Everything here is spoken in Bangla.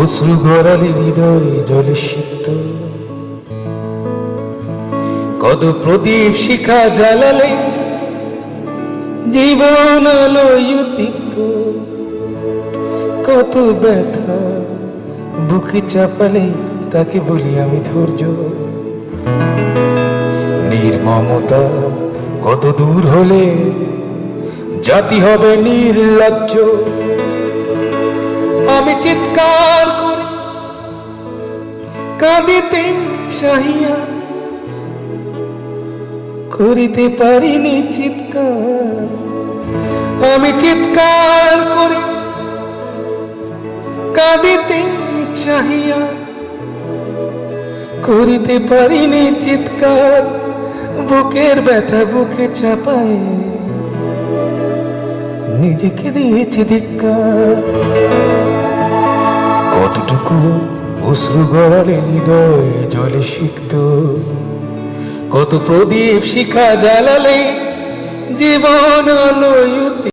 অশ্রু গড়ালে হৃদয় জলে সিক্ত, কত প্রদীপ শিখা জ্বালালে জীবন আলোয় উদ্দীপ্ত, কত ব্যথা বুকে চাপালে তাকে বলি আমি ধৈর্য। নির্মমতা কত দূর হলে জাতি হবে নির্লজ্জ। আমি চিৎকার করে কাঁদিতে চাহিয়া করিতে পারিনি চিৎকার। আমি চিৎকার করে কাঁদিতে চাহিয়া করিতে পারিনি চিৎকার। বুকের ব্যথা বুকে চাপায় নিজেকে দিয়েছি ধিক্কার। কতটুকু অশ্রু গড়ালে হৃদয় জলে সিক্ত, কত প্রদীপ শিখা জ্বালালে জীবন আলোয়